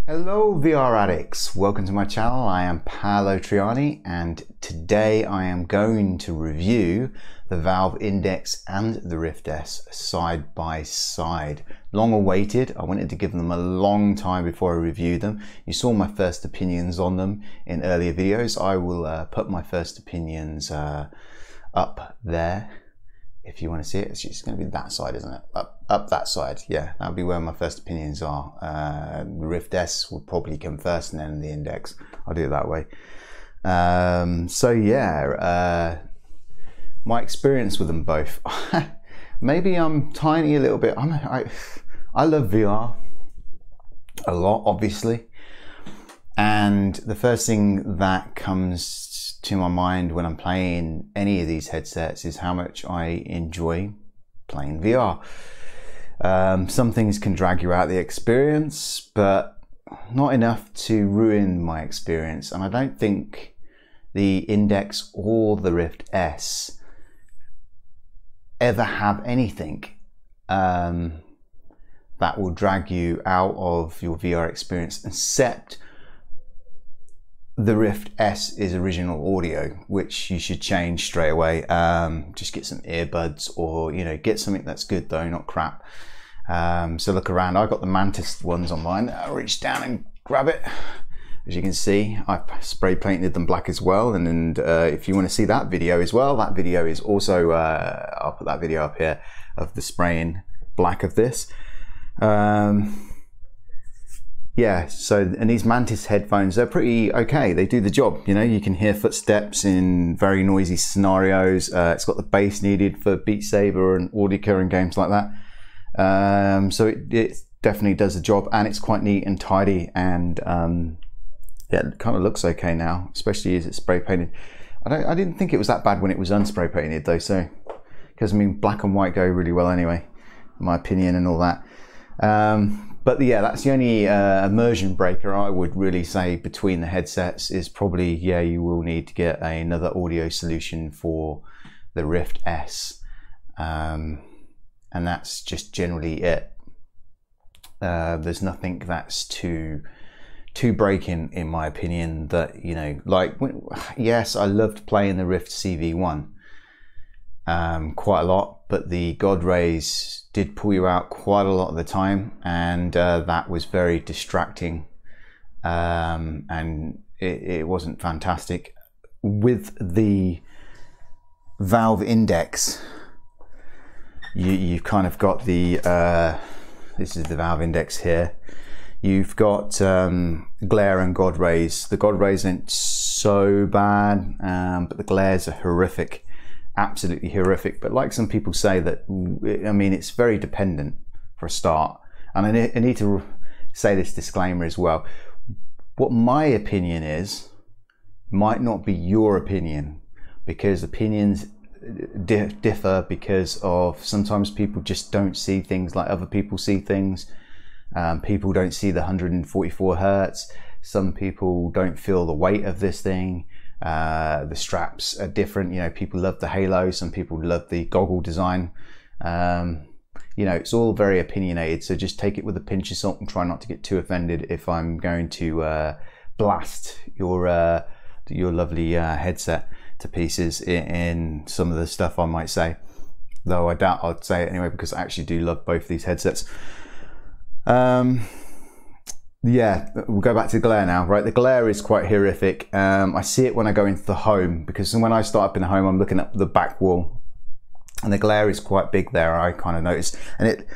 Hello VR addicts, welcome to my channel. I am Paolo Trianni and today I am going to review the Valve Index and the Rift S side by side. Long awaited. I wanted to give them a long time before I review them. You saw my first opinions on them in earlier videos. I will put my first opinions up there. If you want to see it, it's just going to be that side, isn't it? Up that side. Yeah, that'll be where my first opinions are. The Rift S will probably come first and then the Index. I'll do it that way. So yeah, my experience with them both. Maybe I'm tiny a little bit. I love VR a lot, obviously. And the first thing that comes to my mind when I'm playing any of these headsets is how much I enjoy playing VR. Some things can drag you out of the experience, but not enough to ruin my experience. And I don't think the Index or the Rift S ever have anything that will drag you out of your VR experience, except the Rift S is original audio, which you should change straight away. Just get some earbuds, or get something that's good though, not crap. So look around. I got the Mantis ones on mine. I'll reach down and grab it. As you can see, I spray painted them black as well. And if you want to see that video as well, that video is also I'll put that video up here of the spraying black of this. Yeah, so, and these Mantis headphones, they're pretty okay. They do the job, you can hear footsteps in very noisy scenarios. It's got the bass needed for Beat Saber and Audica and games like that. So it definitely does the job, and it's quite neat and tidy, and yeah, it kind of looks okay now, especially as it's spray painted. I didn't think it was that bad when it was unspray painted though, so, because I mean, black and white go really well anyway, in my opinion, and all that. But yeah, that's the only immersion breaker I would really say between the headsets is probably, yeah, you will need to get another audio solution for the Rift S. And that's just generally it. There's nothing that's too breaking in my opinion that, like, yes, I loved playing the Rift CV1 quite a lot, but the God rays did pull you out quite a lot of the time, and that was very distracting, and it wasn't fantastic. With the Valve Index, you've kind of got the this is the Valve Index here. You've got glare and God rays. The God rays ain't so bad, but the glares are horrific. Absolutely horrific. But like some people say, that, I mean, it's very dependent for a start. And I need to say this disclaimer as well. What my opinion is might not be your opinion, because opinions differ because of sometimes people just don't see things like other people see things. People don't see the 144 hertz. Some people don't feel the weight of this thing. The straps are different. People love the halo, some people love the goggle design. It's all very opinionated, so just take it with a pinch of salt and try not to get too offended if I'm going to blast your lovely headset to pieces in some of the stuff I might say, though I doubt I'd say it anyway, because I actually do love both these headsets. Yeah, we'll go back to the glare now, right? The glare is quite horrific. I see it when I go into the home, because when I start up in the home, I'm looking at the back wall, and the glare is quite big there, I kind of notice. And it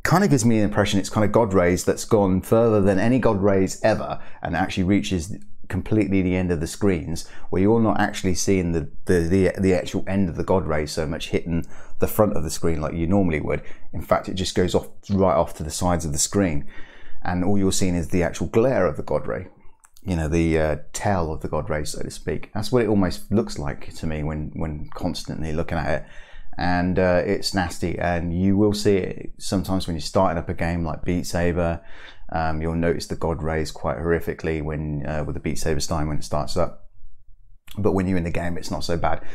kind of gives me the impression it's kind of God rays that's gone further than any God rays ever, and actually reaches completely the end of the screens, where you're not actually seeing the actual end of the God rays so much hitting the front of the screen like you normally would. In fact, it just goes off right off to the sides of the screen, and all you're seeing is the actual glare of the God ray, the tail of the God ray, so to speak. That's what it almost looks like to me when constantly looking at it. And it's nasty, and you will see it sometimes when you're starting up a game like Beat Saber. You'll notice the God rays quite horrifically when with the Beat Saber style when it starts up. But when you're in the game, it's not so bad.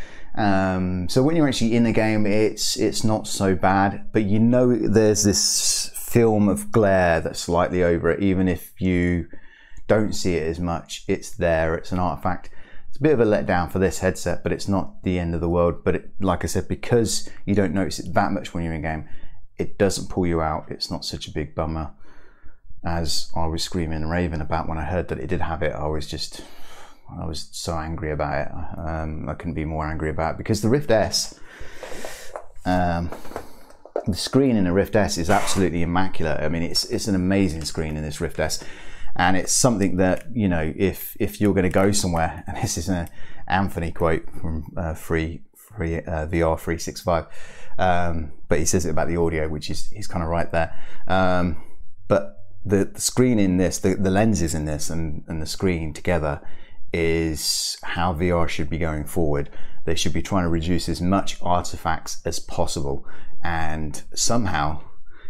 So when you're actually in the game, it's not so bad. But there's this film of glare that's slightly over it, even if you don't see it as much. It's there, it's an artifact. It's a bit of a letdown for this headset, but it's not the end of the world. But like I said, because you don't notice it that much when you're in game, it doesn't pull you out. It's not such a big bummer as I was screaming and raving about when I heard that it did have it. I was so angry about it. I couldn't be more angry about it, because the Rift S, the screen in the Rift S is absolutely immaculate. I mean, it's an amazing screen in this Rift S, and it's something that, you know, if you're going to go somewhere, and this is an Anthony quote from VR 365, but he says it about the audio, which he's kind of right there. But the screen in this, the lenses in this, and the screen together is how VR should be going forward. They should be trying to reduce as much artifacts as possible, and somehow,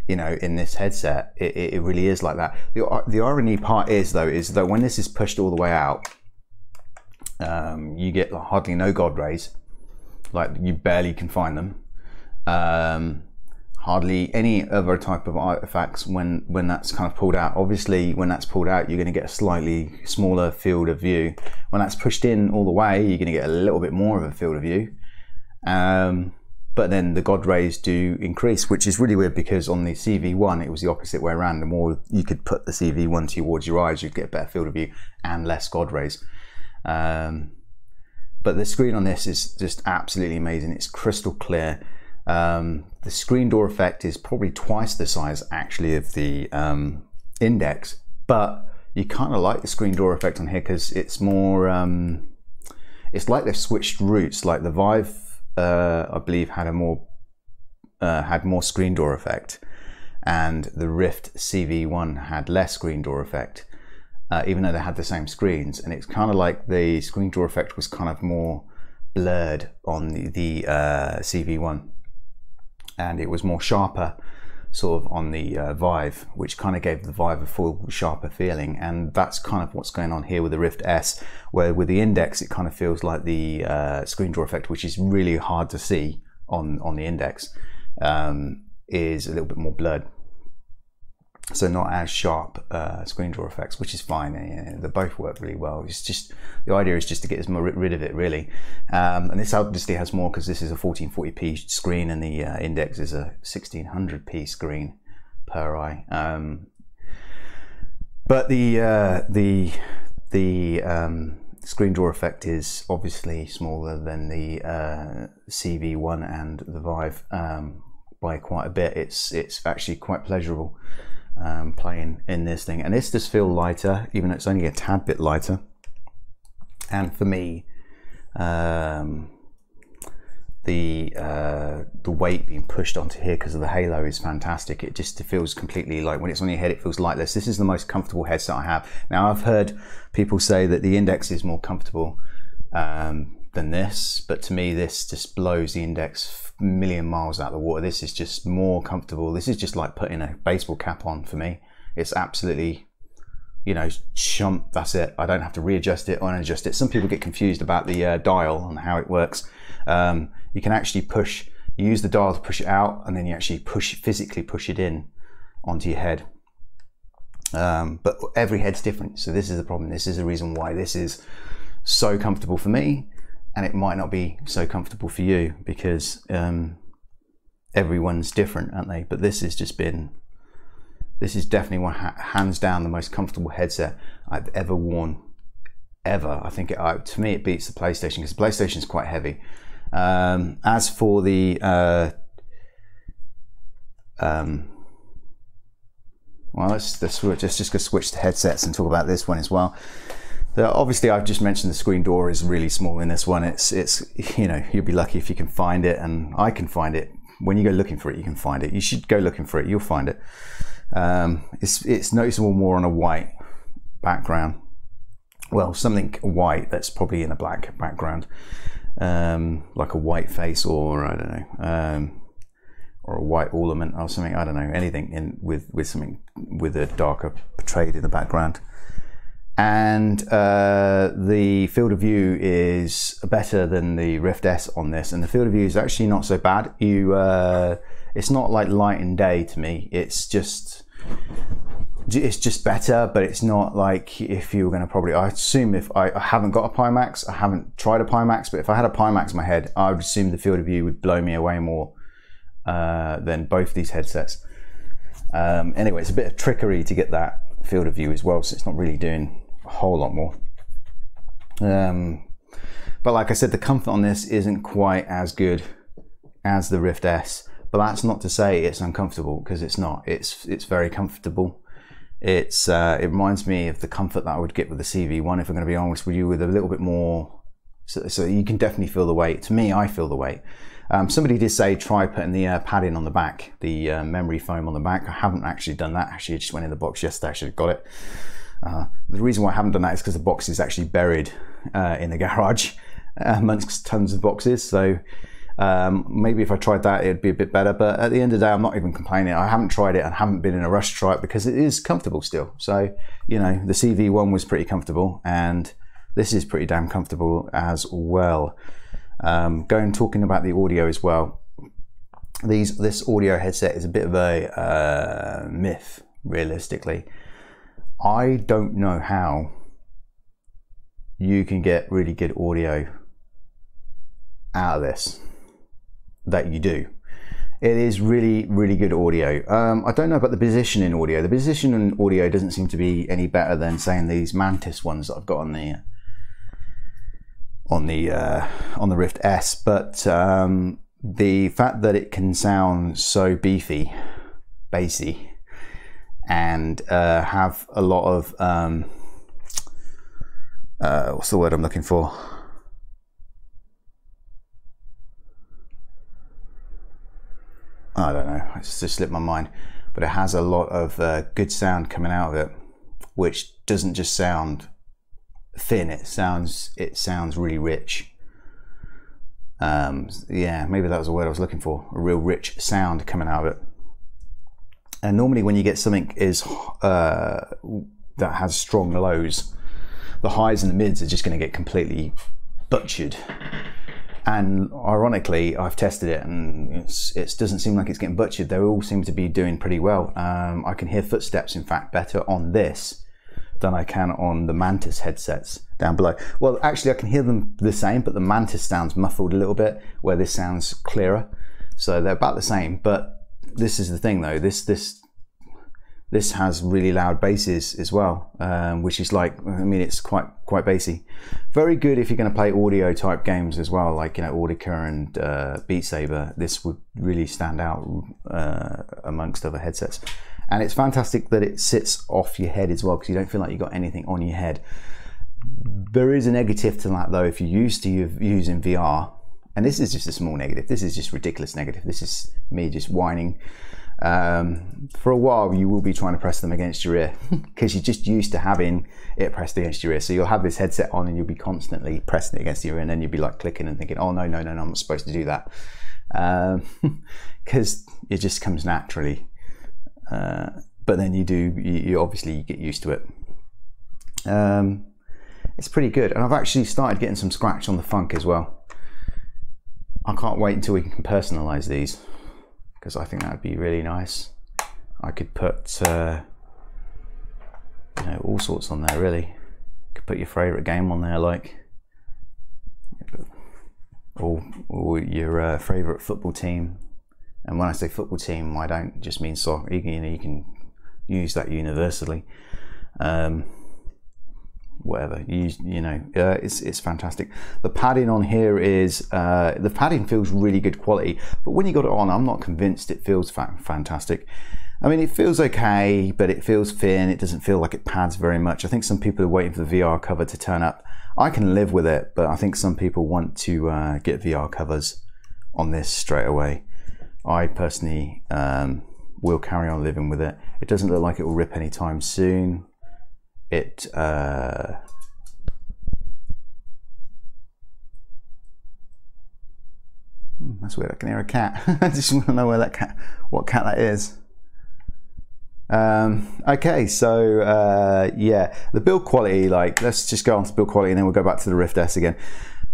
you know, in this headset, it really is like that. The irony part is that when this is pushed all the way out, you get like hardly no God rays, like you barely can find them. Hardly any other type of artifacts when that's kind of pulled out. Obviously, when that's pulled out, you're going to get a slightly smaller field of view. When that's pushed in all the way, you're going to get a little bit more of a field of view. But then the God rays do increase, which is really weird, because on the CV1, it was the opposite way around. The more you could put the CV1 towards your eyes, you'd get a better field of view and less God rays. But the screen on this is just absolutely amazing. It's crystal clear. The screen door effect is probably twice the size actually of the Index, but you kind of like the screen door effect on here because it's more, it's like they've switched routes. Like the Vive, I believe, had more screen door effect, and the Rift CV1 had less screen door effect, even though they had the same screens. And it's kind of like the screen door effect was kind of more blurred on the CV1. And it was more sharper sort of on the Vive, which kind of gave the Vive a full sharper feeling. And that's kind of what's going on here with the Rift S, where with the Index it kind of feels like the screen door effect, which is really hard to see on the Index, is a little bit more blurred. So not as sharp screen door effects, which is fine. They both work really well. It's just, the idea is just to get rid of it, really. And this obviously has more because this is a 1440p screen and the Index is a 1600p screen per eye. But the screen door effect is obviously smaller than the CV1 and the Vive by quite a bit. It's actually quite pleasurable playing in this thing, and this does feel lighter, even though it's only a tad bit lighter. And for me, the weight being pushed onto here because of the halo is fantastic. It just feels completely like, when it's on your head, it feels lightless. This is the most comfortable headset I have. Now, I've heard people say that the Index is more comfortable than this, but to me this just blows the Index a million miles out of the water. This is just more comfortable. This is just like putting a baseball cap on for me. It's absolutely, you know, chump, that's it. I don't have to readjust it or unadjust it. Some people get confused about the dial and how it works. You can actually push, you use the dial to push it out, and then you actually physically push it in onto your head. But every head's different, so this is the problem. This is the reason why this is so comfortable for me, and it might not be so comfortable for you, because everyone's different, aren't they? But this has just been, this is definitely one, hands down, the most comfortable headset I've ever worn, ever. I think to me it beats the PlayStation, because the PlayStation is quite heavy. As for the well, let's just go switch to headsets and talk about this one as well. Obviously, I've just mentioned the screen door is really small in this one. It's you know, you'll be lucky if you can find it, and I can find it. When you go looking for it, you can find it. You should go looking for it. You'll find it. It's noticeable more on a white background. Well, something white that's probably in a black background, like a white face, or I don't know, or a white ornament or something. I don't know, anything with something with a darker portrayed in the background. And the field of view is better than the Rift S on this, and the field of view is actually not so bad. It's not like light and day to me. It's just, it's just better, but it's not like if you were going to probably, I assume if I haven't got a Pimax, I haven't tried a Pimax, but if I had a Pimax in my head, I would assume the field of view would blow me away more than both these headsets. Anyway, it's a bit of trickery to get that field of view as well, so it's not really doing a whole lot more. But like I said, the comfort on this isn't quite as good as the Rift S, but that's not to say it's uncomfortable, because it's not. It's very comfortable. It reminds me of the comfort that I would get with the CV1, if I'm going to be honest with you, with a little bit more, so you can definitely feel the weight. To me, I feel the weight. Somebody did say try putting the padding on the back, the memory foam on the back. I haven't actually done that. Actually, I just went in the box yesterday. I should have got it. The reason why I haven't done that is because the box is actually buried in the garage amongst tons of boxes. So maybe if I tried that, it'd be a bit better. But at the end of the day, I'm not even complaining. I haven't tried it and haven't been in a rush to try it because it is comfortable still. So, you know, the CV1 was pretty comfortable, and this is pretty damn comfortable as well. Talking about the audio as well. This audio headset is a bit of a myth, realistically. I don't know how you can get really good audio out of this that you do. It is really, really good audio. I don't know about the position in audio. The position in audio doesn't seem to be any better than, saying, these Mantis ones that I've got on the Rift S, but the fact that it can sound so bassy, and have a lot of what's the word I'm looking for? I don't know, it's just slipped my mind, but it has a lot of good sound coming out of it, which doesn't just sound thin, it sounds really rich. Yeah, maybe that was the word I was looking for, a real rich sound coming out of it. And normally when you get something that has strong lows, the highs and the mids are just going to get completely butchered. And ironically, I've tested it and it doesn't seem like it's getting butchered. They all seem to be doing pretty well. I can hear footsteps, in fact, better on this than I can on the Mantis headsets down below. Well, actually, I can hear them the same, but the Mantis sounds muffled a little bit, where this sounds clearer. So they're about the same. But this is the thing, though. This has really loud basses as well, which is like, I mean, it's quite bassy. Very good if you're going to play audio type games as well, like, you know, Audica and Beat Saber. This would really stand out amongst other headsets. And it's fantastic that it sits off your head as well, because you don't feel like you've got anything on your head. There is a negative to that, though, if you're used to using VR. And this is just a small negative. This is just ridiculous negative. This is me just whining. For a while you will be trying to press them against your ear because you're just used to having it pressed against your ear. So you'll have this headset on and you'll be constantly pressing it against your ear, and then you'll be like clicking and thinking, oh no, I'm not supposed to do that, because it just comes naturally. But then you obviously get used to it. It's pretty good, and I've actually started getting some scratch on the Funk as well. I can't wait until we can personalize these, because I think that would be really nice. I could put you know, all sorts on there, really. You could put your favourite game on there, like, or your favourite football team. And when I say football team, I don't just mean soccer. You can use that universally. Whatever, you know, it's fantastic. The padding on here is, the padding feels really good quality, but when you got it on, I'm not convinced it feels fantastic. I mean, it feels okay, but it feels thin. It doesn't feel like it pads very much. I think some people are waiting for the VR cover to turn up. I can live with it, but I think some people want to get VR covers on this straight away. I personally will carry on living with it. It doesn't look like it will rip anytime soon. That's weird, I can hear a cat. I just want to know what cat that is. Okay, so yeah, the build quality, like, let's just go on to build quality and then we'll go back to the Rift S again.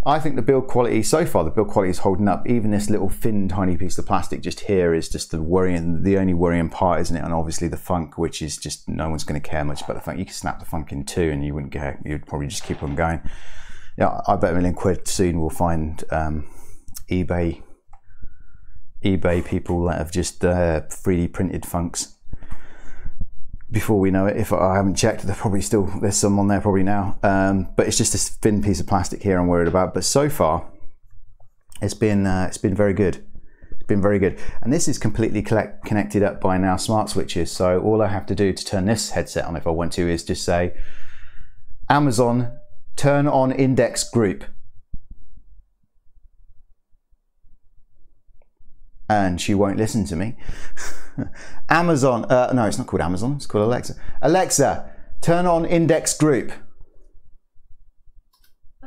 I think the build quality, so far the build quality is holding up. Even this little thin tiny piece of plastic just here is just the only worrying part, isn't it? And obviously the funk, which is just, no one's going to care much about the funk. You can snap the funk in two and you wouldn't care, you'd probably just keep on going. Yeah, I bet £1,000,000 soon we'll find eBay people that have just 3D printed funks. Before we know it, if I haven't checked, there's some on there probably now. But it's just this thin piece of plastic here I'm worried about. But so far, it's been very good. It's been very good. And this is completely connected up by now smart switches. So all I have to do to turn this headset on if I want to is just say, Amazon, turn on index group. And she won't listen to me. Amazon, no, it's not called Amazon, it's called Alexa. Alexa, turn on index group.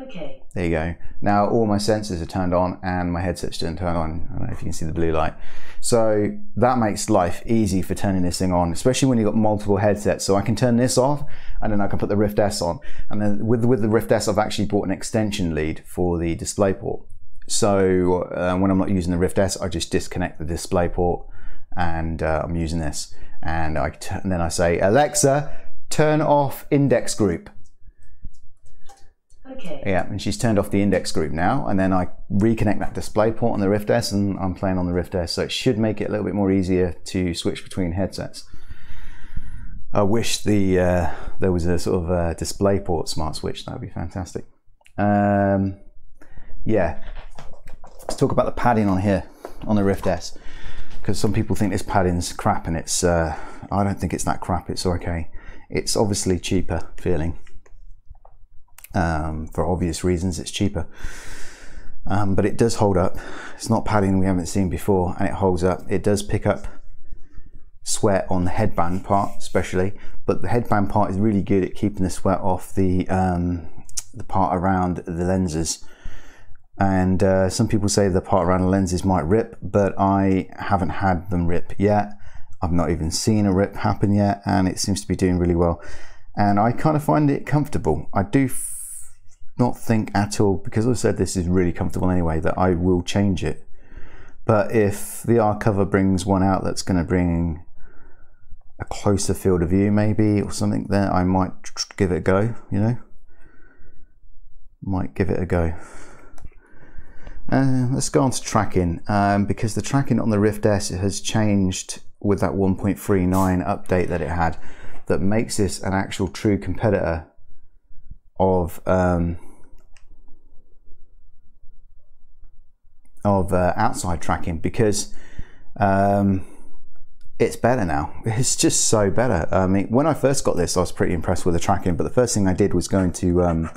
Okay. There you go. Now all my sensors are turned on and my headset's turned on. I don't know if you can see the blue light. So that makes life easy for turning this thing on, especially when you've got multiple headsets. So I can turn this off and then I can put the Rift S on. And then with the Rift S, I've actually bought an extension lead for the display port. So when I'm not using the Rift S, I just disconnect the display port and I'm using this. And then I say, Alexa, turn off index group. Okay. Yeah, and she's turned off the index group now. And then I reconnect that display port on the Rift S and I'm playing on the Rift S. So it should make it a little bit more easier to switch between headsets. I wish there was a sort of display port smart switch. That would be fantastic. Yeah. Let's talk about the padding on here, on the Rift S, because some people think this padding's crap and it's, I don't think it's that crap, it's okay. It's obviously cheaper feeling. For obvious reasons, it's cheaper. But it does hold up. It's not padding we haven't seen before, and it holds up. It does pick up sweat on the headband part, especially, but the headband part is really good at keeping the sweat off the part around the lenses. And some people say the part around the lenses might rip, but I haven't had them rip yet. I've not even seen a rip happen yet, and it seems to be doing really well. And I kind of find it comfortable. I do not think at all, because I've said this is really comfortable anyway, that I will change it. But if the R cover brings one out that's going to bring a closer field of view maybe, or something, then I might give it a go, you know? Might give it a go. Let's go on to tracking, because the tracking on the Rift S has changed with that 1.39 update that it had, that makes this an actual true competitor of outside tracking, because it's better now. It's just so better. I mean, when I first got this, I was pretty impressed with the tracking, but the first thing I did was go into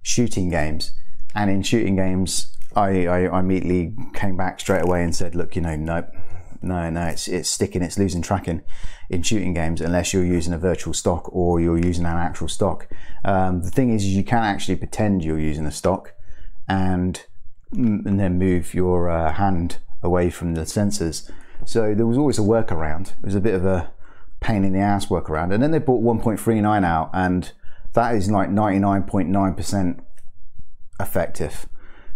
shooting games, and in shooting games I immediately came back straight away and said, look, you know, no, it's sticking, it's losing tracking in shooting games unless you're using a virtual stock or you're using an actual stock. The thing is you can actually pretend you're using a stock and then move your hand away from the sensors. So there was always a workaround. It was a bit of a pain in the ass workaround. And then they brought 1.39 out, and that is like 99.9% effective.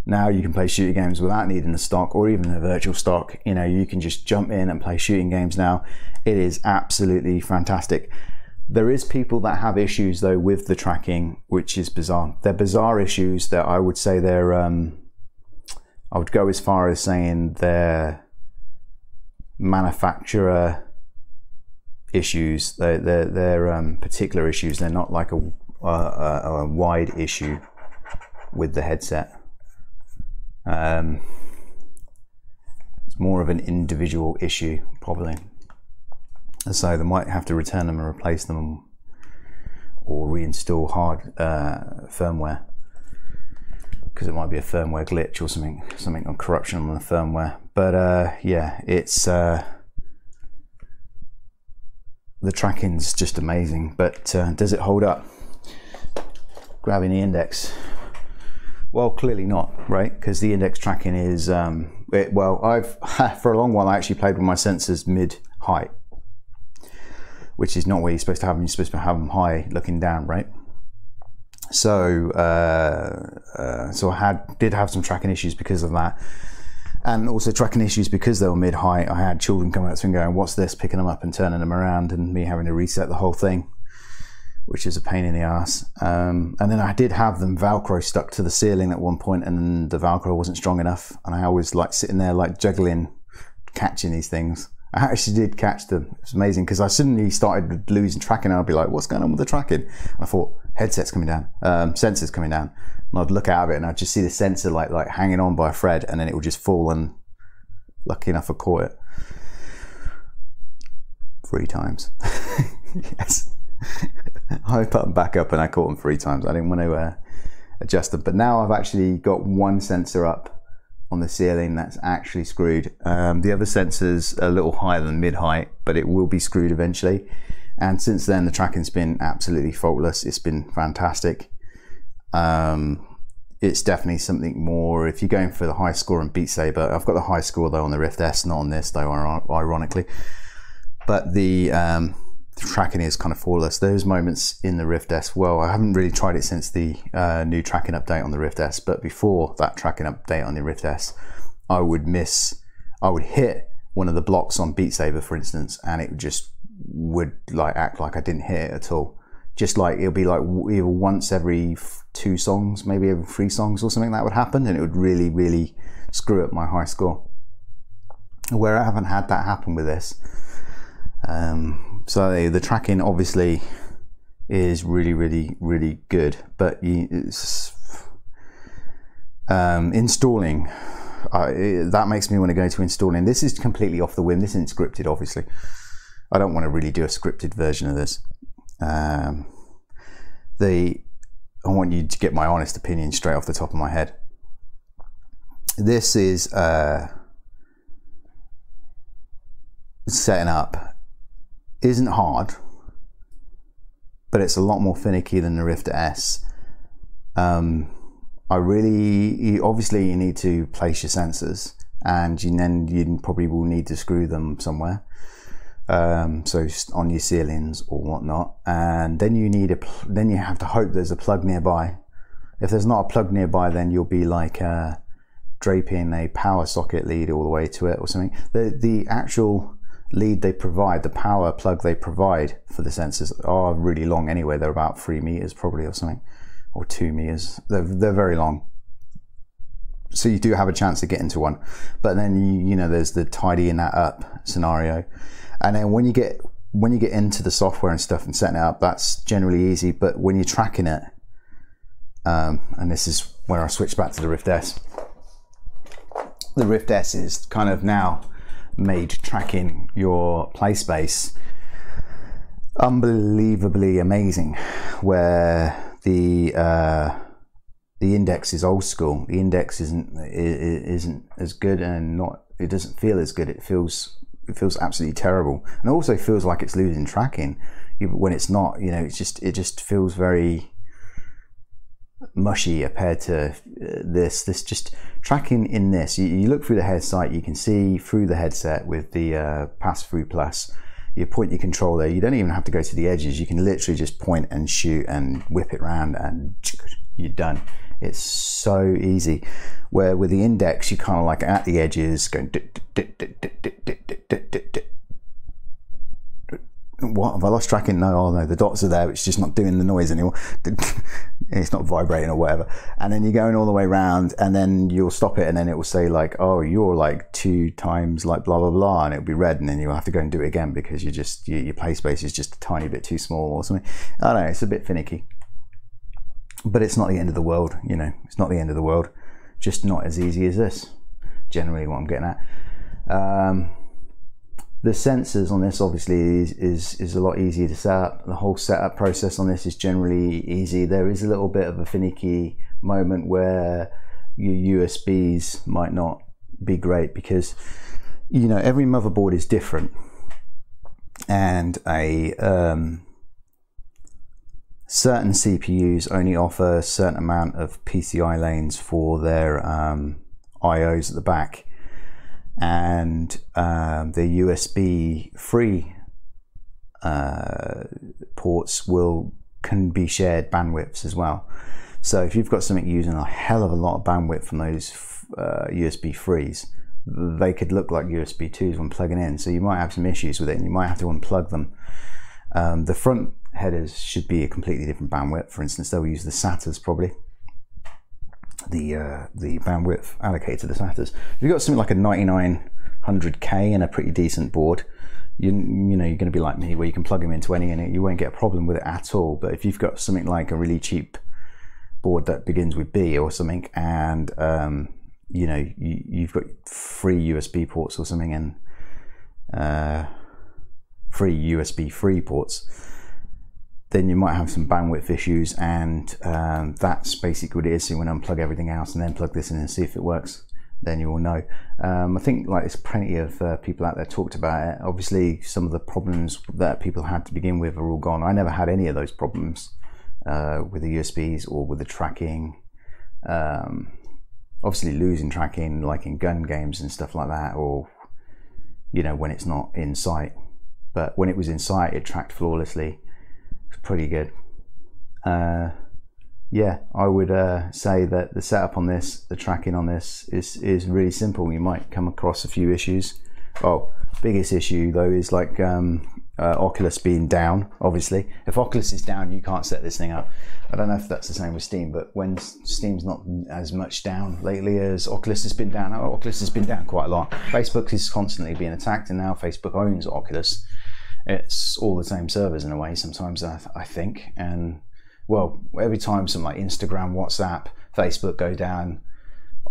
Now you can play shooting games without needing a stock or even a virtual stock. You know, you can just jump in and play shooting games now. It is absolutely fantastic. There is people that have issues though with the tracking, which is bizarre. They're bizarre issues that I would say they're, I would go as far as saying they're manufacturer issues. They're particular issues. They're not like a wide issue with the headset. It's more of an individual issue probably, so they might have to return them and replace them or reinstall hard firmware, because it might be a firmware glitch or something on corruption on the firmware. But yeah, it's the tracking's just amazing. But does it hold up? Grabbing the index. Well, clearly not, right? Because the index tracking is, well, I've, for a long while, I actually played with my sensors mid-height, which is not where you're supposed to have them. You're supposed to have them high looking down, right? So so I did have some tracking issues because of that, and also tracking issues because they were mid-height. I had children coming up to me going, "What's this?" picking them up and turning them around, and me having to reset the whole thing, which is a pain in the ass. And then I did have them Velcro stuck to the ceiling at one point, and the Velcro wasn't strong enough, and I was like sitting there like juggling, catching these things. I actually did catch them. It's amazing because I suddenly started losing tracking, and I'd be like, "What's going on with the tracking?" And I thought, headset's coming down, sensor's coming down, and I'd look out of it and I'd just see the sensor like hanging on by a thread, and then it would just fall, and lucky enough I caught it 3 times. Yes. I put them back up and I caught them 3 times. I didn't want to adjust them, but now I've actually got one sensor up on the ceiling that's actually screwed. The other sensor's a little higher than mid-height, but it will be screwed eventually. And since then, the tracking's been absolutely faultless. It's been fantastic. It's definitely something more if you're going for the high score on Beat Saber. I've got the high score though on the Rift S, not on this though, ironically. But the tracking is kind of flawless. Those moments in the Rift S, well, I haven't really tried it since the new tracking update on the Rift S, but before that tracking update on the Rift S, I would hit one of the blocks on Beat Saber, for instance, and it would like act like I didn't hit it at all. Just like it'll be like either once every 2 songs, maybe every 3 songs or something that would happen, and it would really, really screw up my high score. Where I haven't had that happen with this. So the tracking obviously is really, really, really good, but installing, that makes me want to go to installing. This is completely off the whim. This isn't scripted, obviously. I don't want to really do a scripted version of this. I want you to get my honest opinion straight off the top of my head. This is setting up isn't hard, but it's a lot more finicky than the Rift S. Obviously you need to place your sensors, and then you probably will need to screw them somewhere. So on your ceilings or whatnot, and then you have to hope there's a plug nearby. If there's not a plug nearby, then you'll be like draping a power socket lead all the way to it or something. The actual lead they provide, the power plug they provide for the sensors are really long anyway. They're about 3 meters probably or something, or 2 meters. They're very long. So you do have a chance to get into one, but then you know there's the tidying that up scenario. And then when you get into the software and stuff and setting it up, that's generally easy. But when you're tracking it, and this is where I switch back to the Rift S. The Rift S is kind of now made tracking your play space unbelievably amazing. Where the index is old school. The index isn't as good, and it doesn't feel as good. It feels absolutely terrible, and also feels like it's losing tracking when it's not. You know, it just feels very mushy compared to this just tracking in this. You look through the head sight, you can see through the headset with the pass through plus. You point your control there, you don't even have to go to the edges. You can literally just point and shoot and whip it around and you're done. It's so easy. Where with the index, you kind of like at the edges going what, have I lost tracking? No, oh no, the dots are there, it's just not doing the noise anymore. It's not vibrating or whatever. And then you're going all the way around, and then you'll stop it, and then it will say like, oh, you're like 2 times like blah blah blah, and it'll be red, and then you'll have to go and do it again because your play space is just a tiny bit too small or something. I don't know, it's a bit finicky, but it's not the end of the world. You know, it's not the end of the world, just not as easy as this. Generally, what I'm getting at. The sensors on this obviously is a lot easier to set up. The whole setup process on this is generally easy. There is a little bit of a finicky moment where your USBs might not be great because, you know, every motherboard is different, and certain CPUs only offer a certain amount of PCI lanes for their IOs at the back. And the USB free ports will can be shared bandwidths as well. So if you've got something using a hell of a lot of bandwidth from those USB 3s, they could look like USB 2s when plugging in. So you might have some issues with it, and you might have to unplug them. The front headers should be a completely different bandwidth. For instance, they'll use the SATAs probably. The bandwidth allocated to the SATAs. If you've got something like a 9900K and a pretty decent board, you know you're going to be like me, where you can plug them into any, and you won't get a problem with it at all. But if you've got something like a really cheap board that begins with B or something, and you know you've got 3 USB ports or something, and 3 USB 3 ports, then you might have some bandwidth issues, and that's basically what it is. So you want to unplug everything else and then plug this in and see if it works. Then you will know. I think like there's plenty of people out there talked about it. Obviously some of the problems that people had to begin with are all gone. I never had any of those problems with the USBs or with the tracking. Obviously losing tracking like in gun games and stuff like that, or you know when it's not in sight. But when it was in sight, it tracked flawlessly. It's pretty good. Yeah, I would say that the setup on this, the tracking on this is really simple. You might come across a few issues. Oh, biggest issue though is like Oculus being down. Obviously, if Oculus is down, you can't set this thing up. I don't know if that's the same with Steam, but when Steam's not as much down lately as Oculus has been down, Oculus has been down quite a lot. Facebook is constantly being attacked, and now Facebook owns Oculus. It's all the same servers in a way sometimes, I think. And well, every time some like Instagram, WhatsApp, Facebook go down,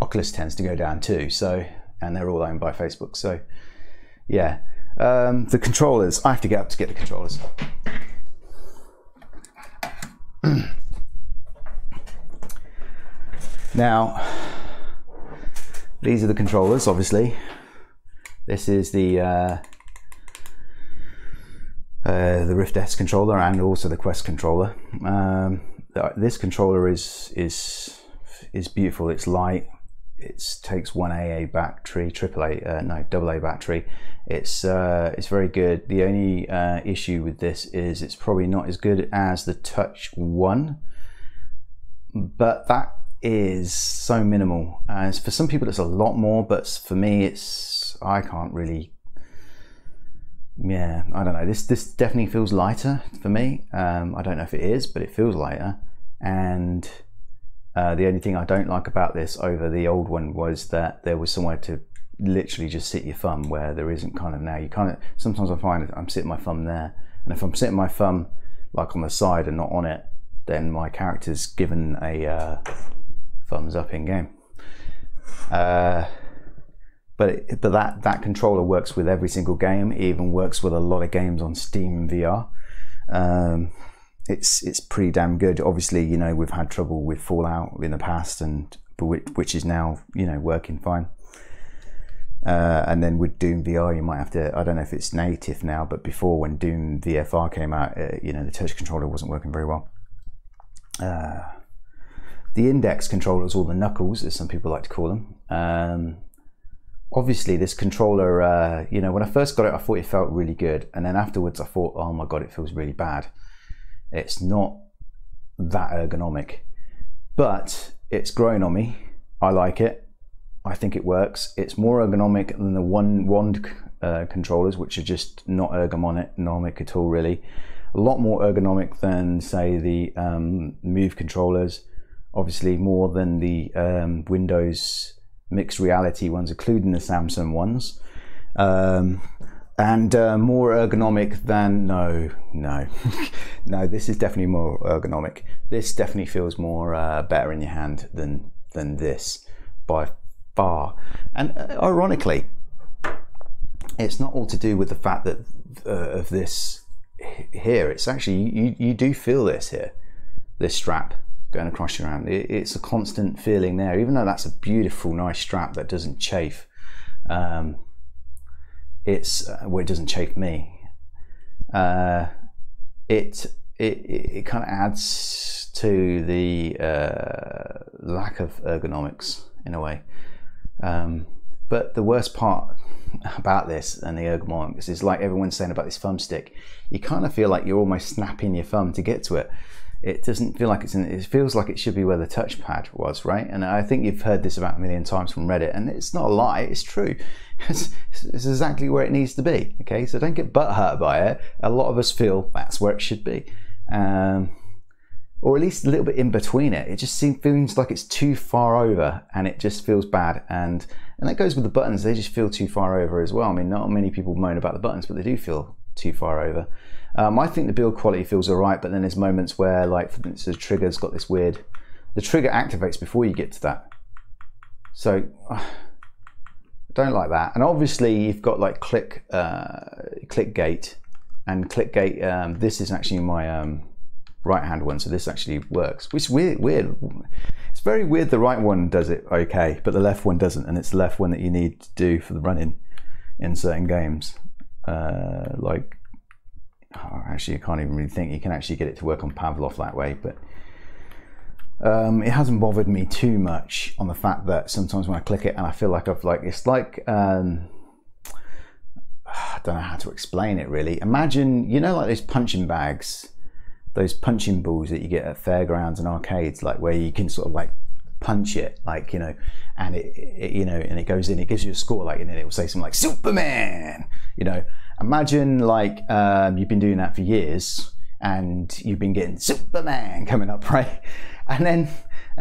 Oculus tends to go down too. So, and they're all owned by Facebook. So yeah, the controllers, I have to get up to get the controllers. Now, these are the controllers, obviously. This is the Rift S controller and also the Quest controller. This controller is beautiful. It's light. It takes one AA battery, AA battery. It's very good. The only issue with this is it's probably not as good as the Touch 1, but that is so minimal. As for some people, it's a lot more, but for me, I can't really. Yeah, I don't know. This definitely feels lighter for me. I don't know if it is, but it feels lighter. And the only thing I don't like about this over the old one was that there was somewhere to literally just sit your thumb, where there isn't kind of now. You kind of sometimes I find I'm sitting my thumb there, and if I'm sitting my thumb like on the side and not on it, then my character's given a thumbs up in game. But that controller works with every single game. It even works with a lot of games on Steam VR. It's pretty damn good. Obviously, you know, we've had trouble with Fallout in the past, but which is now, you know, working fine. And then with Doom VR, you might have to, I don't know if it's native now, but before when Doom VFR came out, you know, the touch controller wasn't working very well. The index controllers, or the knuckles, as some people like to call them. Obviously, this controller, you know, when I first got it, I thought it felt really good. And then afterwards, I thought, oh my God, it feels really bad. It's not that ergonomic, but it's growing on me. I like it. I think it works. It's more ergonomic than the wand controllers, which are just not ergonomic at all, really. A lot more ergonomic than, say, the Move controllers. Obviously, more than the Windows mixed reality ones, including the Samsung ones. And more ergonomic than, no, this is definitely more ergonomic. This definitely feels more better in your hand than this by far. And ironically, it's not all to do with the fact that of this here. It's actually, you do feel this here, this strap going across your arm. It's a constant feeling there, even though that's a beautiful, nice strap that doesn't chafe. Well, it doesn't chafe me. It kind of adds to the lack of ergonomics in a way. But the worst part about this and the ergonomics is, like everyone's saying about this thumbstick, you kind of feel like you're almost snapping your thumb to get to it. It doesn't feel like it feels like it should be where the touchpad was, right? And I think you've heard this about a million times from Reddit, and it's not a lie, it's true. It's exactly where it needs to be, okay? So don't get butthurt by it. A lot of us feel that's where it should be. Or at least a little bit in between it. It just feels like it's too far over, and it just feels bad. And that goes with the buttons, they just feel too far over as well. I mean, not many people moan about the buttons, but they do feel too far over. I think the build quality feels all right, but then there's moments where, like, for instance, the trigger's got this weird, the trigger activates before you get to that. So, I don't like that. And obviously you've got like click gate, and click gate, this is actually my right hand one, so this actually works, which is weird. It's very weird the right one does it okay, but the left one doesn't, and it's the left one that you need to do for the running in certain games. Like, actually I can't even really think you can actually get it to work on Pavlov that way, but it hasn't bothered me too much on the fact that sometimes when I click it and I feel like it's like I don't know how to explain it really. Imagine, you know, like those punching bags, those punching balls that you get at fairgrounds and arcades, like where you can sort of like punch it, like, you know, and it you know, and it goes in, it gives you a score, like, and then it will say something like Superman, you know. Imagine like you've been doing that for years and you've been getting Superman coming up, right? And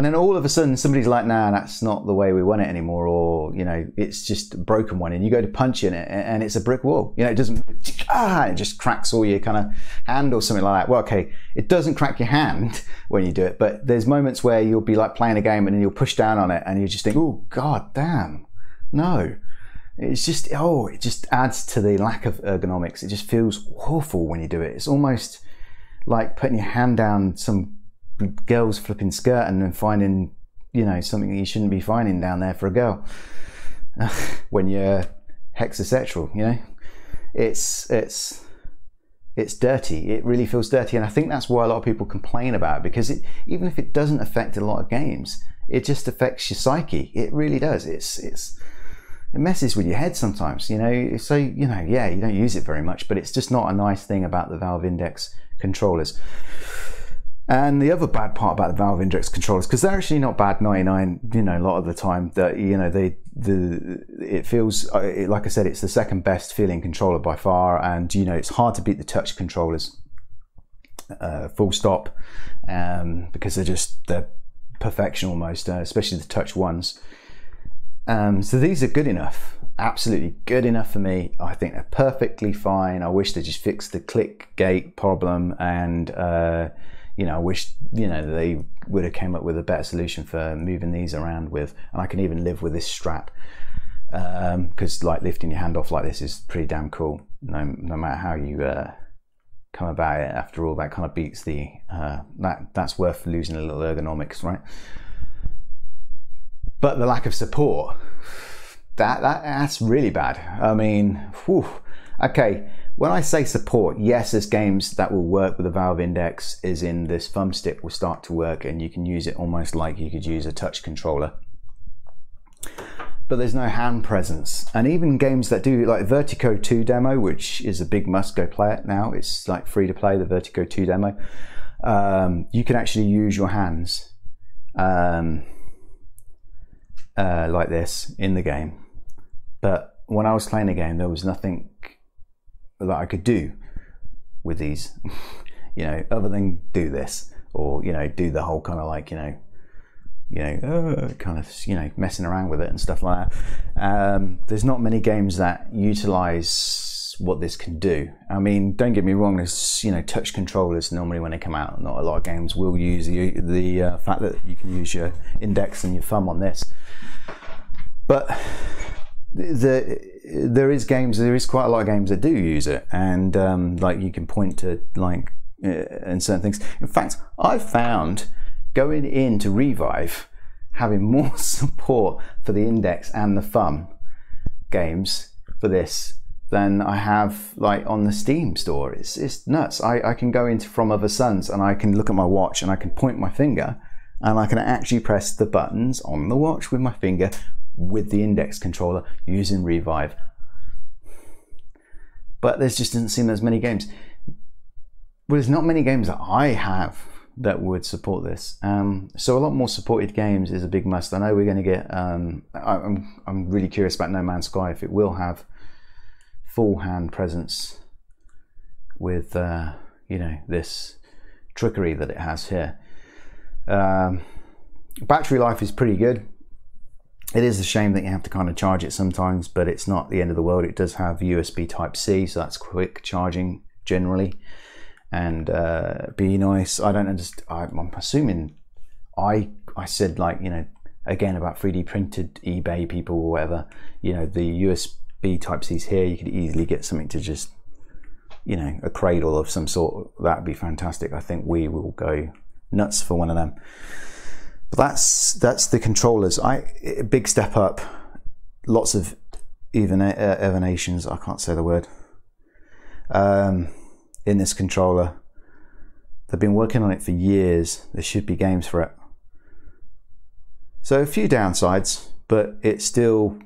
then all of a sudden somebody's like, nah, that's not the way we want it anymore, or, you know, it's just a broken one, and you go to punch in it and it's a brick wall, you know, it doesn't, it just cracks all your kind of hand or something like that. Well, okay, it doesn't crack your hand when you do it, but there's moments where you'll be like playing a game and then you'll push down on it and you just think, oh god damn, no. It's just, oh, it just adds to the lack of ergonomics. It just feels awful when you do it. It's almost like putting your hand down some girl's flipping skirt and then finding, you know, something that you shouldn't be finding down there for a girl when you're hexasexual, you know. It's dirty. It really feels dirty, and I think that's why a lot of people complain about it, because even if it doesn't affect a lot of games, it just affects your psyche. It really does. It messes with your head sometimes, you know. So, you know, yeah, you don't use it very much, but it's just not a nice thing about the Valve Index controllers. And the other bad part about the Valve Index controllers, because they're actually not bad 99, you know, a lot of the time, that, you know, it feels, like I said, it's the second best feeling controller by far, and, you know, it's hard to beat the touch controllers, full stop, because they're perfection almost, especially the touch ones. So these are good enough, absolutely good enough for me. I think they're perfectly fine. I wish they just fixed the click gate problem, and you know, I wish, you know, they would have came up with a better solution for moving these around with. And I can even live with this strap, because like lifting your hand off like this is pretty damn cool, no matter how you come about it. After all, that kind of beats the that's worth losing a little ergonomics, right? But the lack of support, that's really bad. I mean, whew. Okay, when I say support, yes, there's games that will work with the Valve Index, is in this thumbstick will start to work and you can use it almost like you could use a touch controller. But there's no hand presence. And even games that do, like Vertigo 2 demo, which is a big must, go play it now. It's like free to play, the Vertigo 2 demo. You can actually use your hands like this in the game. But when I was playing the game, there was nothing that I could do with these, you know, other than do this, or, you know, do the whole kind of like, kind of, you know, messing around with it and stuff like that. There's not many games that utilize what this can do. I mean, don't get me wrong, there's, you know, touch controllers normally when they come out, not a lot of games will use the fact that you can use your index and your thumb on this. But there is quite a lot of games that do use it, and like you can point to like and certain things. In fact, I've found going into Revive having more support for the index and the thumb games for this than I have like on the Steam store. It's nuts. I can go into From Other Suns and I can look at my watch and I can point my finger and I can actually press the buttons on the watch with my finger with the index controller using Revive. but there just doesn't seem there's many games. Well, there's not many games that I have that would support this. So a lot more supported games is a big must. I know we're going to get, I'm really curious about No Man's Sky, if it will have full hand presence with, you know, this trickery that it has here. Battery life is pretty good. It is a shame that you have to kind of charge it sometimes, but it's not the end of the world. It does have USB Type-C, so that's quick charging generally. And be nice. I don't understand. I'm assuming I said, like, you know, again about 3D printed eBay people or whatever, you know, the USB Type-C's here, you could easily get something to just, you know, a cradle of some sort. That'd be fantastic. I think we will go nuts for one of them. But that's the controllers. A big step up. Lots of evolutions. I can't say the word. In this controller. They've been working on it for years. There should be games for it. So a few downsides, but it's still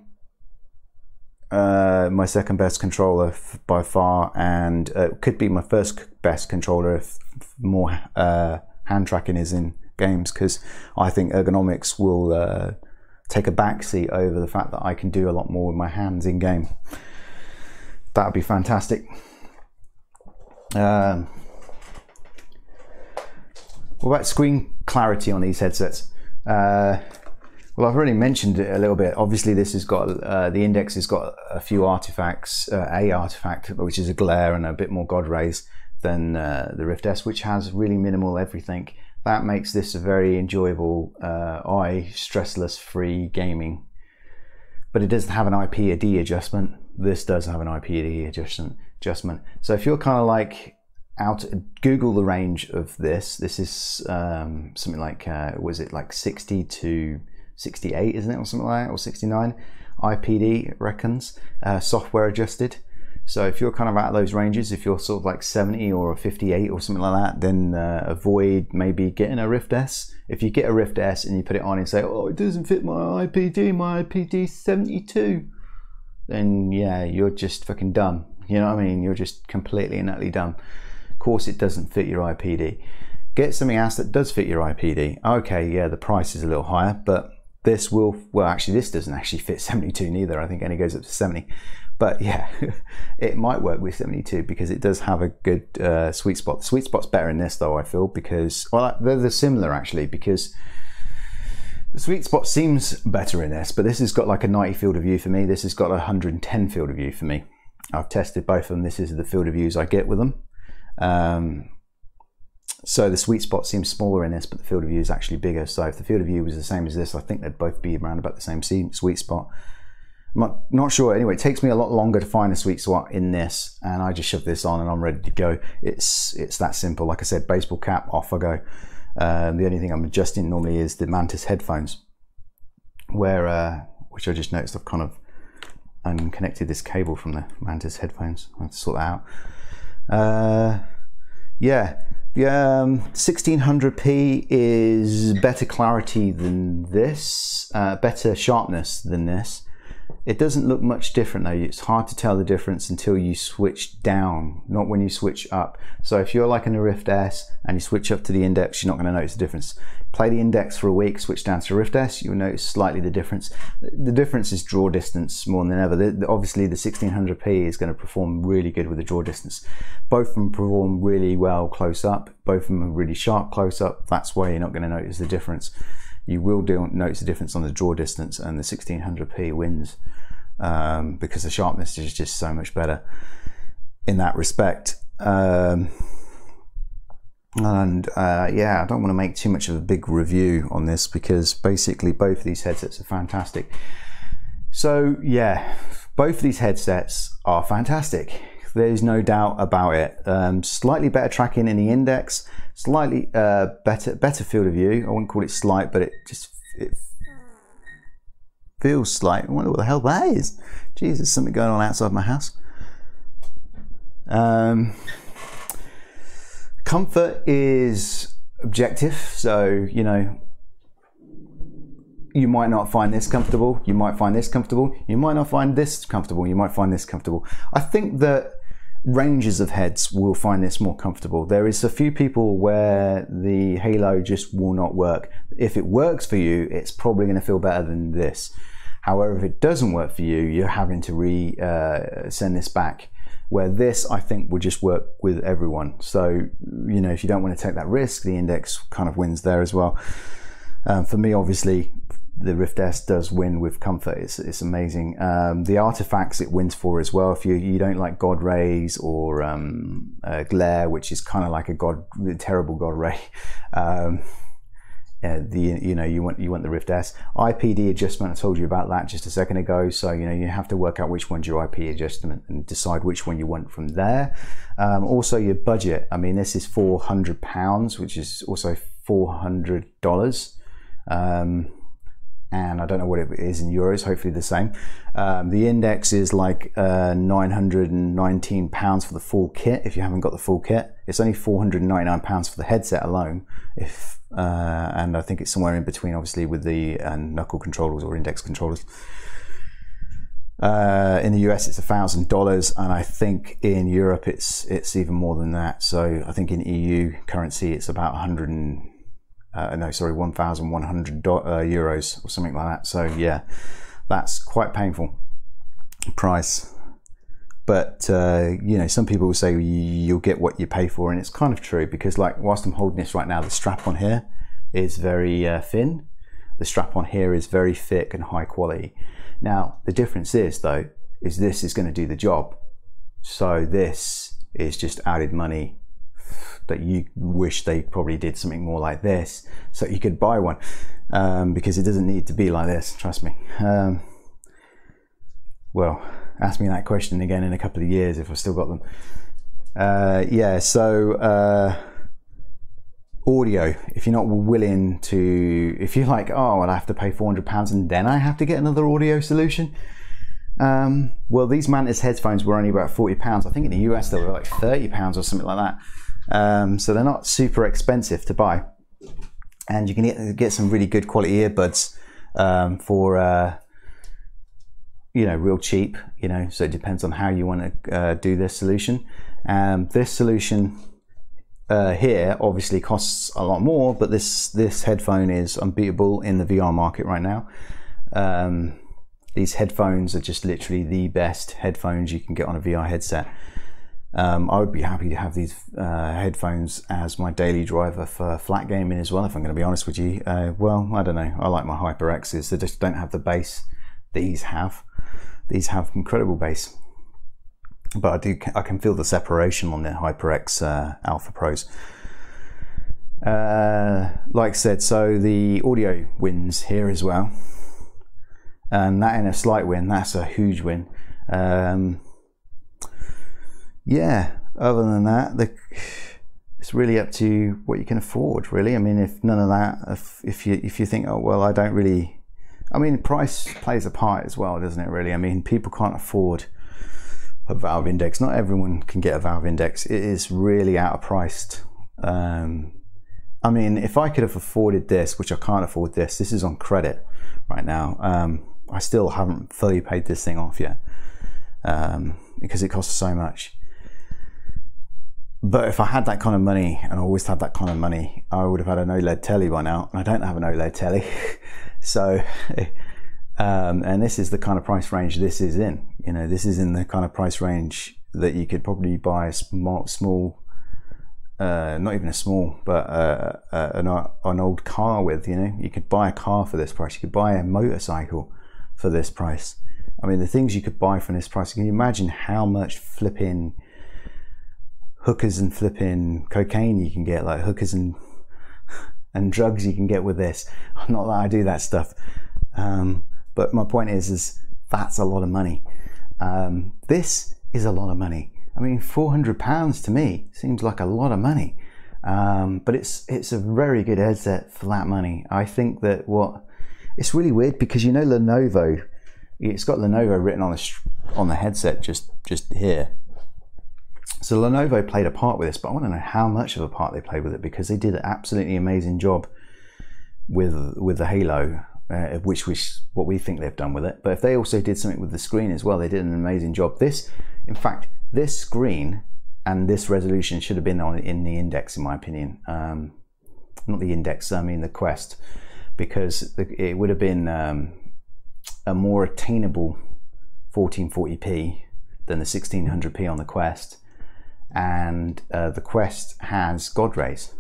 my second best controller by far, and could be my first best controller if more hand tracking is in games, because I think ergonomics will take a backseat over the fact that I can do a lot more with my hands in game. That would be fantastic. What about screen clarity on these headsets? Well, I've already mentioned it a little bit. Obviously, this has got the Index has got a few artifacts. A artifact, which is a glare and a bit more God rays than the Rift S, which has really minimal everything. That makes this a very enjoyable, stressless, free gaming. But it doesn't have an IPD adjustment. This does have an IPD adjustment. So if you're kind of like Google the range of this. This is something like, was it like 60 to 68, isn't it, or something like that, or 69 IPD, it reckons, software adjusted. So if you're kind of out of those ranges, if you're sort of like 70 or a 58 or something like that, then avoid maybe getting a Rift S. If you get a Rift S and you put it on and say, oh, it doesn't fit my IPD 72, then yeah, you're just fucking dumb. You know what I mean? You're just completely and utterly dumb. Of course it doesn't fit your IPD. Get something else that does fit your IPD. Okay, yeah, the price is a little higher, but this will, well, actually this doesn't actually fit 72 neither. I think it only goes up to 70. But yeah, it might work with 72 because it does have a good sweet spot. The sweet spot's better in this though, I feel, because, well, they're similar actually, because the sweet spot seems better in this, but this has got like a 90 field of view for me. This has got a 110 field of view for me. I've tested both of them. This is the field of views I get with them. So the sweet spot seems smaller in this, but the field of view is actually bigger. So if the field of view was the same as this, I think they'd both be around about the same sweet spot. I'm not sure. Anyway, it takes me a lot longer to find a sweet spot in this, and I just shove this on and I'm ready to go. It's that simple. Like I said, baseball cap, off I go. The only thing I'm adjusting normally is the Mantis headphones, where which I just noticed I've kind of unconnected this cable from the Mantis headphones. I have to sort that out. Yeah, 1600p is better clarity than this, better sharpness than this. It doesn't look much different though. It's hard to tell the difference until you switch down, not when you switch up. So if you're like in a Rift S and you switch up to the Index, you're not going to notice the difference. Play the Index for a week, switch down to Rift S, you'll notice slightly the difference. The difference is draw distance more than ever. Obviously the 1600p is going to perform really good with the draw distance. Both of them perform really well close up. Both of them are really sharp close up. That's why you're not going to notice the difference. You will notice the difference on the draw distance, and the 1600p wins because the sharpness is just so much better in that respect. Yeah, I don't want to make too much of a big review on this because basically both of these headsets are fantastic. So yeah, both of these headsets are fantastic. There's no doubt about it. Slightly better tracking in the Index, slightly better field of view. I wouldn't call it slight, but it feels slight. I wonder what the hell that is. Jeez, there's something going on outside my house. Comfort is objective, so you know, you might not find this comfortable, you might find this comfortable, you might not find this comfortable, you might find this comfortable. I think that ranges of heads will find this more comfortable. There is a few people where the Halo just will not work. If it works for you, it's probably going to feel better than this. However, if it doesn't work for you, you're having to send this back. Where this, I think, will just work with everyone. So, you know, if you don't want to take that risk, the Index kind of wins there as well. For me, obviously, the Rift S does win with comfort. It's amazing. The artifacts it wins for as well. If you don't like God rays or glare, which is kind of like a terrible God ray. You want the Rift S. IPD adjustment, I told you about that just a second ago. So you know you have to work out which one's your IP adjustment and decide which one you want from there. Also your budget. I mean, this is £400, which is also $400. And I don't know what it is in euros, hopefully the same. The Index is like £919 for the full kit if you haven't got the full kit. It's only £499 for the headset alone, and I think it's somewhere in between, obviously, with the knuckle controllers or Index controllers. In the US it's $1,000, and I think in Europe it's even more than that. So I think in EU currency it's about 1,100 euros or something like that. So yeah, that's quite painful price. But you know, some people will say you'll get what you pay for, and it's kind of true, because like whilst I'm holding this right now, the strap on here is very thin. The strap on here is very thick and high quality. Now the difference is though, is this is going to do the job. So this is just added money that you wish they probably did something more like this so you could buy one, because it doesn't need to be like this, trust me. Well, ask me that question again in a couple of years if I've still got them. Yeah, so audio, if you're not willing to, if you're like, oh, I'd have to pay £400 and then I have to get another audio solution. Well, these Mantis headphones were only about £40. I think in the US they were like £30 or something like that. So they're not super expensive to buy, and you can get some really good quality earbuds for you know, real cheap, you know. So it depends on how you want to do this solution. This solution here obviously costs a lot more, but this headphone is unbeatable in the VR market right now. These headphones are just literally the best headphones you can get on a VR headset. I would be happy to have these headphones as my daily driver for flat gaming as well, if I'm going to be honest with you. Well, I don't know, I like my HyperXs. They just don't have the bass these have. These have incredible bass, but I can feel the separation on the HyperX Alpha Pros. Like I said, so the audio wins here as well, and that in a slight win, that's a huge win. Yeah, other than that, it's really up to what you can afford, really. I mean, if none of that, if you think, oh well, I don't really, I mean, price plays a part as well, doesn't it, really? I mean, people can't afford a Valve Index. Not everyone can get a Valve Index. It is really outpriced. I mean, if I could have afforded this, which I can't afford this is on credit right now. I still haven't fully paid this thing off yet, because it costs so much. But if I had that kind of money, and I always had that kind of money, I would have had an OLED telly by now, and I don't have an OLED telly. So, and this is the kind of price range this is in. You know, this is in the kind of price range that you could probably buy a small, not even a small, but an old car with. You know, you could buy a car for this price. You could buy a motorcycle for this price. I mean, the things you could buy from this price. Can you imagine how much flipping hookers and flipping cocaine you can get, like hookers and drugs you can get with this? Not that I do that stuff, but my point is that's a lot of money. This is a lot of money. I mean, £400 to me seems like a lot of money, but it's a very good headset for that money. I think that it's really weird, because you know Lenovo, it's got Lenovo written on the headset just here. So Lenovo played a part with this, but I want to know how much of a part they played with it, because they did an absolutely amazing job with the Halo, which was what we think they've done with it. But if they also did something with the screen as well, they did an amazing job. This In fact, this screen and this resolution should have been in the Index, in my opinion. Not the Index, I mean the Quest, because it would have been a more attainable 1440p than the 1600p on the Quest. And the Quest has God rays,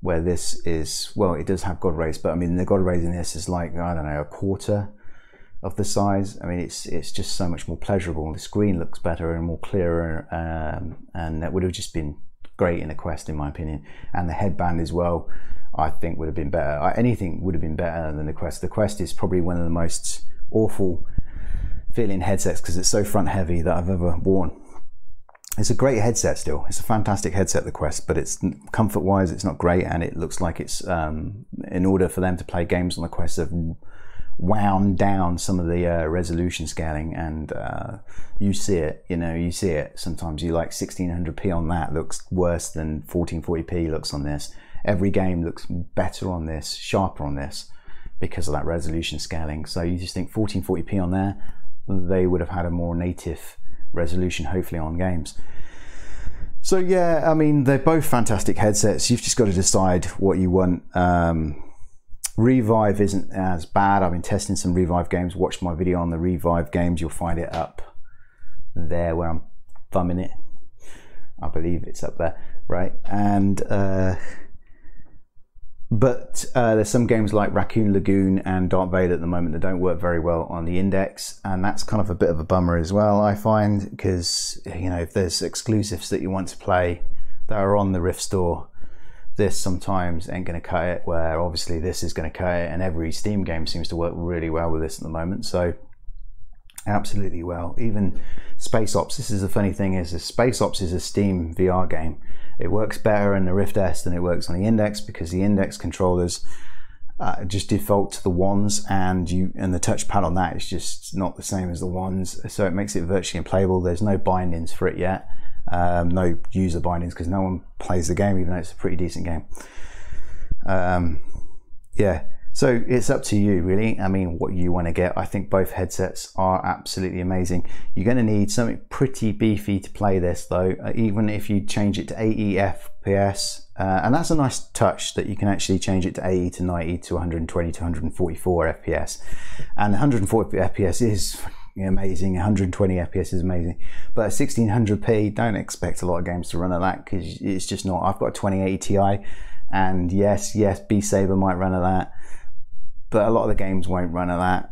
where this is, well, it does have God rays, but I mean the God rays in this is like, I don't know, a quarter of the size. I mean, it's just so much more pleasurable. The screen looks better and more clearer, and that would have just been great in the Quest, in my opinion. And the headband as well, I think would have been better. Anything would have been better than the Quest. The Quest is probably one of the most awful feeling headsets because it's so front heavy that I've ever worn. It's a great headset still. It's a fantastic headset, the Quest, but it's comfort wise, it's not great, and it looks like it's, in order for them to play games on the Quest, they've wound down some of the resolution scaling, and you see it, you see it. Sometimes you like 1600p on that looks worse than 1440p looks on this. Every game looks better on this, sharper on this, because of that resolution scaling. So you just think 1440p on there, they would have had a more native resolution, hopefully, on games. So yeah, I mean, they're both fantastic headsets. You've just got to decide what you want. Revive isn't as bad. I've been testing some Revive games. Watch my video on the Revive games. You'll find it up there where I'm thumbing it. I believe it's up there, right? And but there's some games like Raccoon Lagoon and Dark Vader at the moment that don't work very well on the Index, and that's kind of a bit of a bummer as well, I find, because if there's exclusives that you want to play that are on the Rift store, this sometimes ain't going to cut it, where obviously this is going to cut it, and every Steam game seems to work really well with this at the moment. So absolutely well. Even Space Ops, this is the funny thing, is Space Ops is a Steam VR game. It works better in the Rift S than it works on the Index, because the Index controllers just default to the wands, and the touchpad on that is just not the same as the wands, so it makes it virtually unplayable. There's no bindings for it yet, no user bindings, because no one plays the game, even though it's a pretty decent game. Yeah, so it's up to you, really. I mean, what you want to get. I think both headsets are absolutely amazing. You're going to need something pretty beefy to play this, though, even if you change it to 80 FPS. And that's a nice touch, that you can actually change it to 80 to 90 to 120 to 144 FPS. And 140 FPS is amazing. 120 FPS is amazing. But 1600p, don't expect a lot of games to run at that, because it's just not. I've got a 2080 Ti, and yes, Beast Saber might run at that, but a lot of the games won't run at that.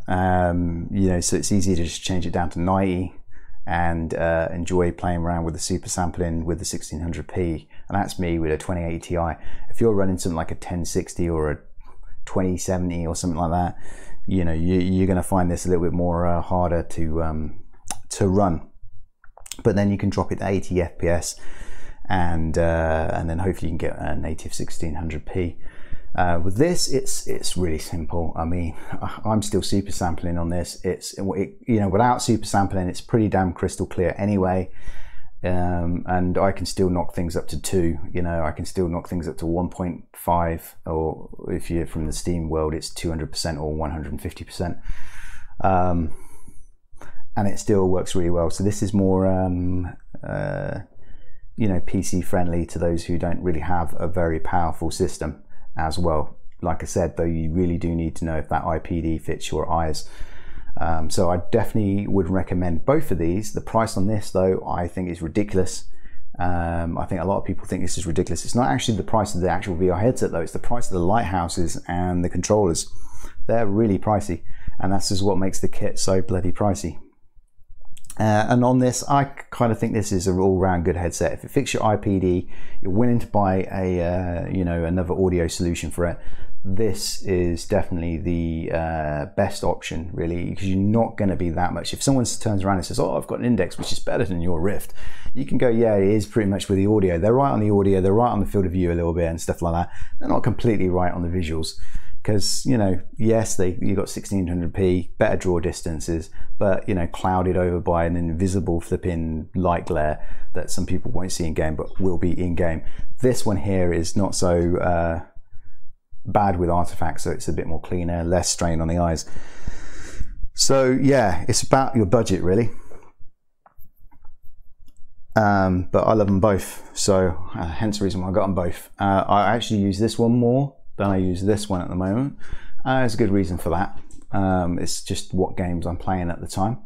So it's easy to just change it down to 90 and enjoy playing around with the super sampling with the 1600p. And that's me with a 2080 Ti. If you're running something like a 1060 or a 2070 or something like that, you're going to find this a little bit more harder to run. But then you can drop it to 80 FPS, and then hopefully you can get a native 1600p. With this, it's really simple. I mean, I'm still super sampling on this. Without super sampling, it's pretty damn crystal clear anyway. And I can still knock things up to 2. I can still knock things up to 1.5, or if you're from the Steam world, it's 200% or 150%. And it still works really well. So this is more PC friendly to those who don't really have a very powerful system as well. Like I said, though, you really do need to know if that IPD fits your eyes. So I definitely would recommend both of these. The price on this, though, I think is ridiculous. I think a lot of people think this is ridiculous. It's not actually the price of the actual VR headset, though. It's the price of the lighthouses and the controllers. They're really pricey, and that's just what makes the kit so bloody pricey. And on this, I kind of think this is an all-round good headset. If it fits your IPD, you're willing to buy a another audio solution for it, this is definitely the best option, really, because you're not going to be that much. If someone turns around and says, "Oh, I've got an Index which is better than your Rift," you can go, "Yeah, it is pretty much with the audio." They're right on the audio, they're right on the field of view a little bit and stuff like that. They're not completely right on the visuals. Because, yes, you got 1600p, better draw distances, but, clouded over by an invisible flipping light glare that some people won't see in game, but will be in game. This one here is not so bad with artifacts, so it's a bit more cleaner, less strain on the eyes. So, yeah, it's about your budget, really. but I love them both, so hence the reason why I got them both. I actually use this one more than I use this one at the moment. There's a good reason for that. It's just what games I'm playing at the time.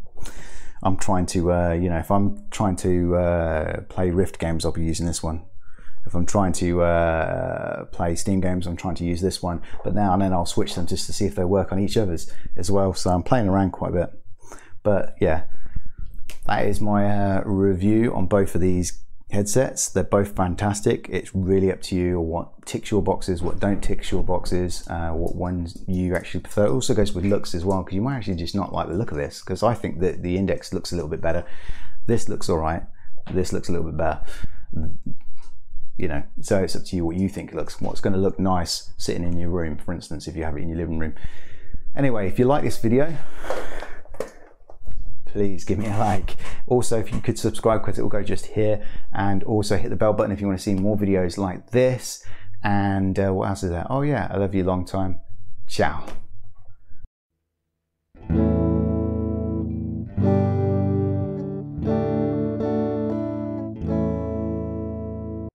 I'm trying to, you know, if I'm trying to play Rift games, I'll be using this one. If I'm trying to play Steam games, I'm trying to use this one. But now and then I'll switch them just to see if they work on each other's as well. So I'm playing around quite a bit. But yeah, that is my review on both of these headsets. They're both fantastic. It's really up to you what ticks your boxes, what don't tick your boxes, what ones you actually prefer. It also goes with looks as well, because you might actually just not like the look of this, because I think that the Index looks a little bit better. This looks all right. This looks a little bit better. You know, so it's up to you what you think looks, what's going to look nice sitting in your room, for instance, if you have it in your living room. Anyway, if you like this video, please give me a like. Also, if you could subscribe, because it will go just here, and also hit the bell button if you want to see more videos like this. And what else is there? Oh yeah, I love you long time. Ciao.